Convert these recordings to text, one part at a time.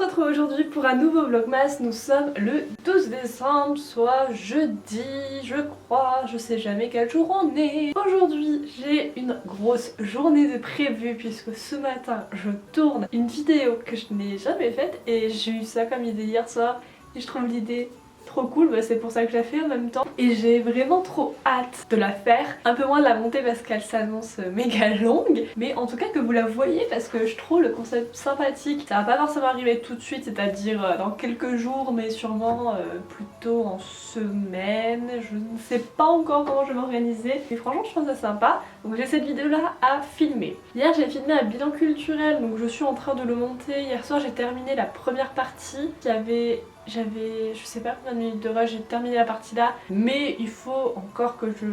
se retrouve aujourd'hui pour un nouveau vlogmas. Nous sommes le 12 décembre, soit jeudi, je crois, je sais jamais quel jour on est. Aujourd'hui j'ai une grosse journée de prévu puisque ce matin je tourne une vidéo que je n'ai jamais faite et j'ai eu ça comme idée hier soir et je trouve l'idée trop cool, bah c'est pour ça que je la fais en même temps et j'ai vraiment trop hâte de la faire. Un peu moins de la monter parce qu'elle s'annonce méga longue, mais en tout cas que vous la voyez parce que je trouve le concept sympathique. Ça va pas forcément arriver tout de suite, c'est-à-dire dans quelques jours, mais sûrement plutôt en semaine. Je ne sais pas encore comment je vais m'organiser, mais franchement je trouve ça sympa. Donc j'ai cette vidéo là à filmer. Hier j'ai filmé un bilan culturel, donc je suis en train de le monter. Hier soir j'ai terminé la première partie qui avait... J'avais, je sais pas combien de minutes de rush, j'ai terminé la partie là, mais il faut encore que je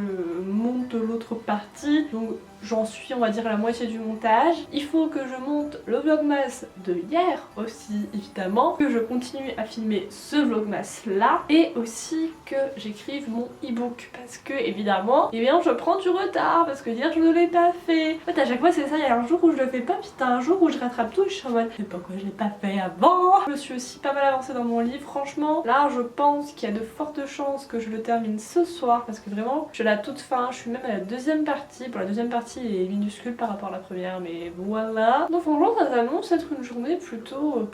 monte l'autre partie, donc j'en suis on va dire à la moitié du montage. Il faut que je monte le vlogmas de hier aussi évidemment, que je continue à filmer ce vlogmas là, et aussi que j'écrive mon e-book, parce que évidemment, eh bien je prends du retard, parce que hier je ne l'ai pas fait. En fait à chaque fois c'est ça, il y a un jour où je le fais pas, puis t'as un jour où je rattrape tout et je suis en mode mais pourquoi je l'ai pas fait avant. Je me suis aussi pas mal avancée dans mon livre. Franchement, là je pense qu'il y a de fortes chances que je le termine ce soir parce que vraiment je suis à la toute fin, je suis même à la deuxième partie. Pour la deuxième partie il est minuscule par rapport à la première, mais voilà. Donc franchement ça s'annonce être une journée plutôt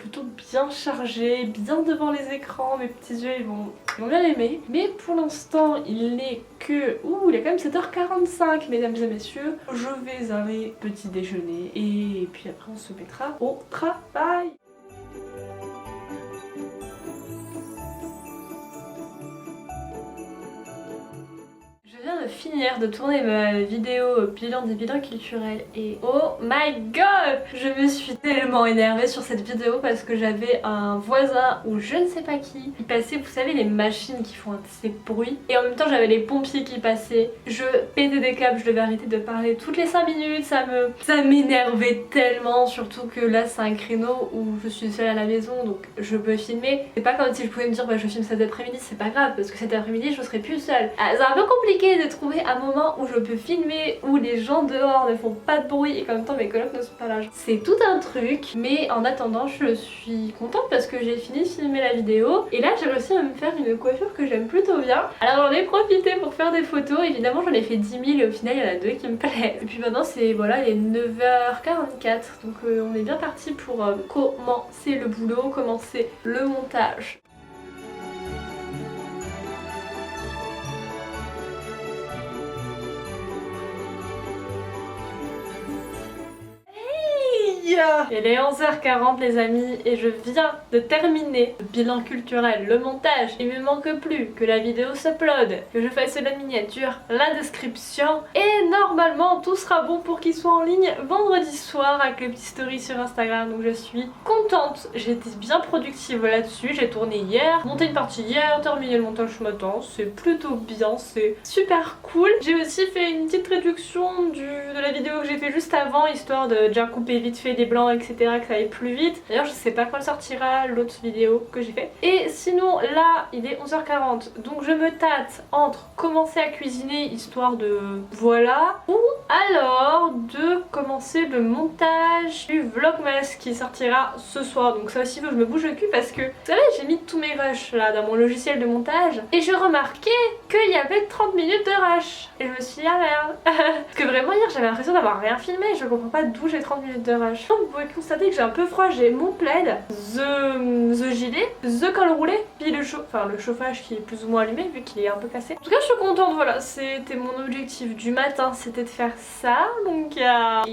bien chargée, bien devant les écrans, mes petits yeux ils vont bien l'aimer. Mais pour l'instant il n'est que... Ouh, il est quand même 7h45 mesdames et messieurs. Je vais aller petit déjeuner et puis après on se mettra au travail. Je viens de finir de tourner ma vidéo bilan des bilans culturels et oh my god, je me suis tellement énervée sur cette vidéo parce que j'avais un voisin ou je ne sais pas qui passait, vous savez les machines qui font ces bruits, et en même temps j'avais les pompiers qui passaient. Je pétais des câbles, je devais arrêter de parler toutes les 5 minutes, ça m'énervait tellement, surtout que là c'est un créneau où je suis seule à la maison donc je peux filmer. C'est pas comme si je pouvais me dire bah je filme cet après-midi, c'est pas grave parce que cet après-midi je serai plus seule. C'est un peu compliqué de trouver un moment où je peux filmer, où les gens dehors ne font pas de bruit et qu'en même temps mes colocs ne sont pas là. C'est tout un truc, mais en attendant je suis contente parce que j'ai fini de filmer la vidéo et là j'ai réussi à me faire une coiffure que j'aime plutôt bien. Alors j'en ai profité pour faire des photos, évidemment j'en ai fait 10 000 et au final il y en a 2 qui me plaisent. Et puis maintenant c'est voilà, il est 9h44 donc on est bien parti pour commencer le boulot, commencer le montage. Il est 11h40 les amis et je viens de terminer le bilan culturel, le montage. Il me manque plus que la vidéo s'upload, que je fasse la miniature, la description et normalement tout sera bon pour qu'il soit en ligne vendredi soir avec le petit story sur Instagram. Donc je suis contente, j'ai été bien productive là-dessus, j'ai tourné hier, monté une partie hier, terminé le montage ce matin, c'est plutôt bien, c'est super cool. J'ai aussi fait une petite réduction de la vidéo que j'ai fait juste avant, histoire de déjà couper vite fait des blancs etc, que ça aille plus vite. D'ailleurs je sais pas quand sortira l'autre vidéo que j'ai fait. Et sinon là il est 11h40 donc je me tâte entre commencer à cuisiner histoire de voilà, ou alors de commencer le montage du vlogmas qui sortira ce soir. Donc ça aussi faut que je me bouge le cul parce que vous savez j'ai mis tous mes rushs là dans mon logiciel de montage et je remarquais qu'il y avait 30 minutes de rush et je me suis dit ah merde parce que vraiment hier j'avais l'impression d'avoir rien filmé, je comprends pas d'où j'ai 30 minutes de rush. Vous pouvez constater que j'ai un peu froid, j'ai mon plaid, the gilet, the col roulé, puis le chauffage qui est plus ou moins allumé vu qu'il est un peu cassé. En tout cas je suis contente, voilà, c'était mon objectif du matin, c'était de faire ça, donc yeah.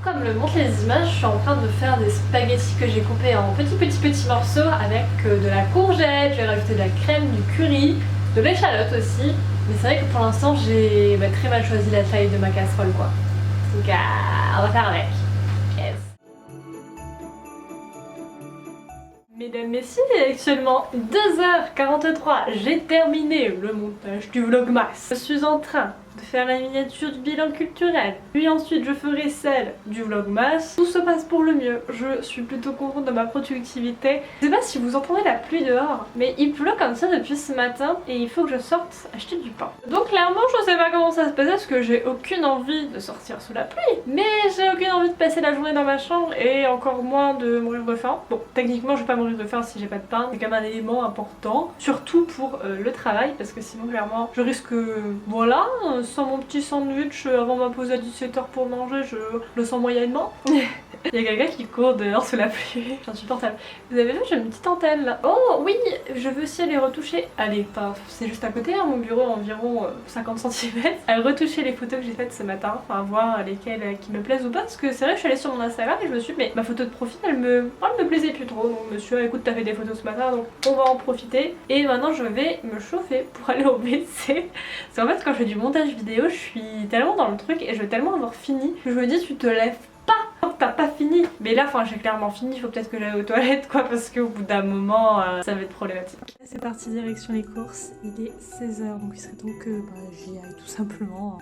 Comme le montrent les images, je suis en train de faire des spaghettis que j'ai coupés en petits morceaux avec de la courgette, je vais rajouter de la crème, du curry, de l'échalote aussi. Mais c'est vrai que pour l'instant j'ai très mal choisi la taille de ma casserole quoi. Donc on va faire avec. Yes. Mesdames, messieurs, actuellement 2h43, j'ai terminé le montage du vlogmas. Je suis en train de faire la miniature du bilan culturel, puis ensuite je ferai celle du vlogmas. Tout se passe pour le mieux, je suis plutôt contente de ma productivité. Je sais pas si vous entendez la pluie dehors, mais il pleut comme ça depuis ce matin et il faut que je sorte acheter du pain. Donc clairement je sais pas comment ça se passe parce que j'ai aucune envie de sortir sous la pluie, mais j'ai aucune envie de passer la journée dans ma chambre et encore moins de mourir de faim. Bon, techniquement je vais pas mourir de faim si j'ai pas de pain, c'est quand même un élément important, surtout pour le travail, parce que sinon clairement je risque, voilà, sans mon petit sandwich avant ma pause à 17h pour manger, je le sens moyennement. Il y a quelqu'un qui court dehors sous la pluie, c'est insupportable. Vous avez vu, j'ai une petite antenne là. Oh oui, je veux aussi aller retoucher. Allez, pas, c'est juste à côté, hein, mon bureau environ 50 cm. À retoucher les photos que j'ai faites ce matin, enfin voir lesquelles qui me plaisent ou pas, parce que c'est vrai que je suis allée sur mon Instagram et je me suis dit, mais ma photo de profil elle me plaisait plus trop. Donc monsieur, écoute, t'as fait des photos ce matin, donc on va en profiter. Et maintenant je vais me chauffer pour aller au WC. Parce qu'en fait quand je fais du montage vidéo, je suis tellement dans le truc et je veux tellement avoir fini que je me dis tu te lèves pas tant que t'as pas fini. Mais là enfin j'ai clairement fini, il faut peut-être que j'aille aux toilettes quoi, parce qu'au bout d'un moment ça va être problématique. C'est parti direction les courses, il est 16h donc il serait temps que j'y aille tout simplement.